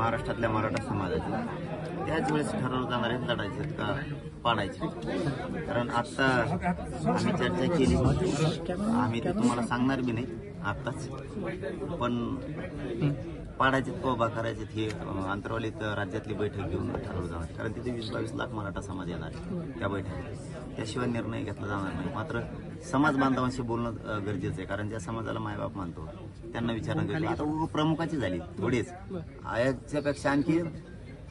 महाराष्ट्रातल्या मराठा समाजाचे त्याच वेळेस ठरवलं जाणार आहे लढायचे का पाडायचे. कारण आता आम्ही चर्चा केली, आम्ही ते तुम्हाला सांगणार बी नाही आत्ताच, पण पाडायचे उभा करायचे हे अंतरावलीत राज्यातली बैठक घेऊन ठरवलं जाणार. कारण तिथे 20-22 लाख मराठा समाज येणार आहे त्या बैठकीत, त्याशिवाय निर्णय घेतला जाणार नाही. मात्र समाज बांधवांशी बोलणं गरजेचं आहे, कारण ज्या समाजाला मायबाप मानतो त्यांना विचारणं गरजेचं. आता प्रमुखाची झाली थोडीच, याच्यापेक्षा आणखी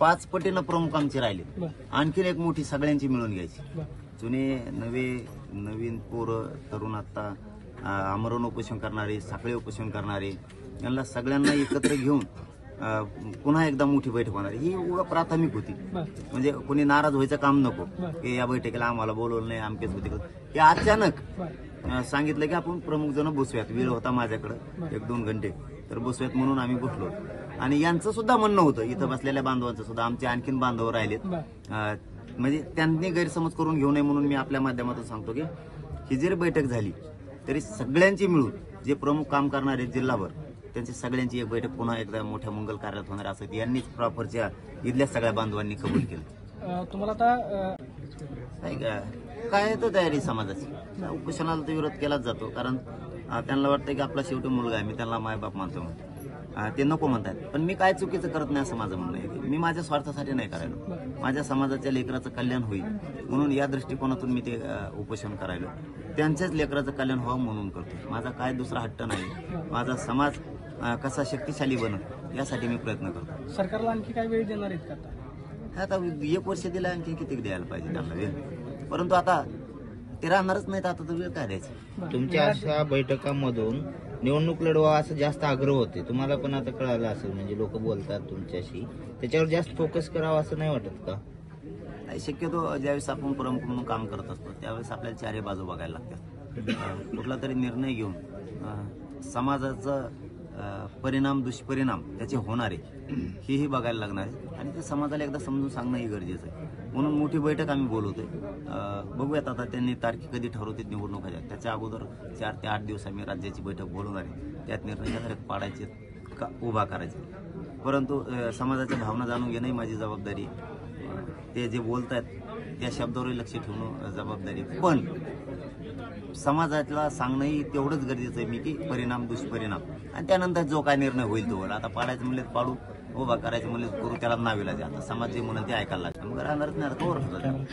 5 पटीनं प्रमुख आमचे राहिले, आणखीन एक मोठी सगळ्यांची मिळून घ्यायची. जुने नवीन पोरं तरुण, आता आमरण उपोषण करणारे, साखळी उपोषण करणारे, यांना सगळ्यांना एकत्र घेऊन पुन्हा एकदा मोठी बैठक होणार. ही प्राथमिक होती, म्हणजे कोणी नाराज व्हायचं काम नको की या बैठकीला आम्हाला बोलवलं नाही, आमकेच होते. हे अचानक सांगितलं की आपण प्रमुख जण बसूयात. वेळ होता माझ्याकडे 1-2 घंटे, तर बसूयात म्हणून आम्ही बसलो. आणि यांचं सुद्धा म्हणणं होतं, इथं बसलेल्या बांधवांचं सुद्धा, आमचे आणखीन बांधव राहिलेत, म्हणजे त्यांनी गैरसमज करून घेऊ नये म्हणून मी आपल्या माध्यमातून सांगतो की ही जरी बैठक झाली तरी सगळ्यांची मिळून जे प्रमुख काम करणारे जिल्हाभर त्यांची सगळ्यांची एक बैठक पुन्हा एकदा मोठ्या मंगल कार्यात होणार असं यांनीच प्रॉपरच्या इथल्या सगळ्या बांधवांनी कबूल केलं. तुम्हाला आता काय तर तयारी समाजाची, उपोषणाला तर विरोध केलाच जातो, कारण त्यांना वाटतं की आपला शेवटी मुलगा आहे, मी त्यांना मायबाप मानतो, ते नको म्हणतात. पण मी काय चुकीचं करत नाही असं माझं म्हणणं आहे. मी माझ्या स्वार्थासाठी नाही करायलो, माझ्या समाजाच्या लेकराचं कल्याण होईल म्हणून या दृष्टिकोनातून मी ते उपोषण करायलो. त्यांच्याच लेकराचं कल्याण व्हावं म्हणून करतो. माझा काय दुसरा हट्ट नाही. माझा समाज कसा शक्तिशाली बनत यासाठी मी प्रयत्न करतो. सरकारला आणखी काय वेळ देणार आहेत का? आता 1 वर्ष दिला, आणखी किती द्यायला पाहिजे त्यांना वेळ, परंतु आता ते राहणारच नाहीत. आता तर वेळ काय द्यायचं. तुमच्या अशा बैठकांमधून निवडणूक लढवा असं जास्त आग्रह होते, तुम्हाला पण आता कळालं असेल, म्हणजे लोक बोलतात तुमच्याशी, त्याच्यावर जास्त फोकस करावा असं नाही वाटत का? नाही, शक्यतो ज्यावेळेस आपण प्रमुख म्हणून काम करत असतो त्यावेळेस आपल्याला चारही बाजू बघायला लागतात. कुठला तरी निर्णय घेऊन समाजाचं परिणाम दुष्परिणाम त्याचे होणारे हेही बघायला लागणार आहे, आणि ते समाजाला एकदा समजून सांगणंही गरजेचं आहे. म्हणून मोठी बैठक आम्ही बोलवतोय. बघूयात आता त्यांनी तारखी कधी ठरवते निवडणुकाच्या, त्याच्या अगोदर 4 ते 8 दिवस आम्ही राज्याची बैठक बोलवणार आहे. त्यात निर्णय घेणार पाडायचे का उभा करायचे. परंतु समाजाच्या भावना जाणून घेणंही माझी जबाबदारी, ते जे बोलत आहेत त्या शब्दावरही लक्ष ठेवणं जबाबदारी, पण समाजाला सांगणंही तेवढंच गरजेचं आहे मी की परिणाम दुष्परिणाम, आणि त्यानंतर जो काय निर्णय होईल तो. आता पाडायचं म्हणले पाडू, उभा करायचं म्हणले करू, त्याला नावेला द्या. आता समाज जे म्हणून ते ऐकायला लागतं, मग राहणारच नाही. कवर होतं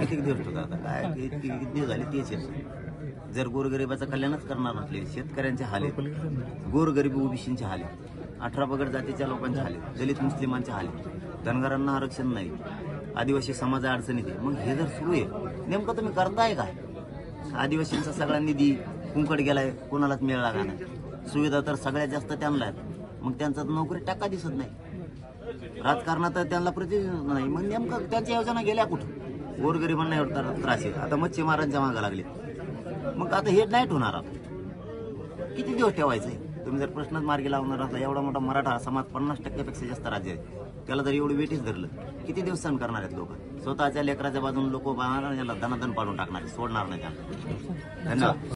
किती दिवस होतं, आता काय किती दिवस झाले तेच येत. जर गोरगरिबाचं कल्याणच करणार नसले, शेतकऱ्यांचे हाल आहेत, गोरगरीब ओबीसींचे हाल आहेत, 18 पगड जातीच्या लोकांचे हाल आहेत, दलित मुस्लिमांचे हाल आहेत, धनगरांना आरक्षण नाही, आदिवासी समाज अडचणीत आहे. मग हे जर सुरू आहे, नेमकं तुम्ही करताय काय? आदिवासींचा सगळा निधी कुंकड गेलाय, कोणालाच मिळाला का नाही. सुविधा तर सगळ्यात जास्त त्यांना आहेत, मग त्यांचा नोकरी टाका दिसत नाही, राजकारणात त्यांना प्रतिनिधित्व नाही. मग नेमकं त्यांच्या योजना गेल्या कुठं? गोरगरिबांना एवढा त्रास आहे. आता मच्छीमारांच्या मागा लागले, मग आता हे नाही होणार. आता किती दिवस ठेवायचंय? तुम्ही जर प्रश्नच मार्गी लावणार असला, एवढा मोठा मराठा समाज 50% जास्त राज्य आहे, त्याला जर एवढं वेटीच धरलं, किती दिवस सहन करणार आहेत लोक? स्वतःच्या लेकराच्या बाजून लोक याला दनादन पाडून टाकणार, सोडणार नाही त्यांना. धन्यवाद.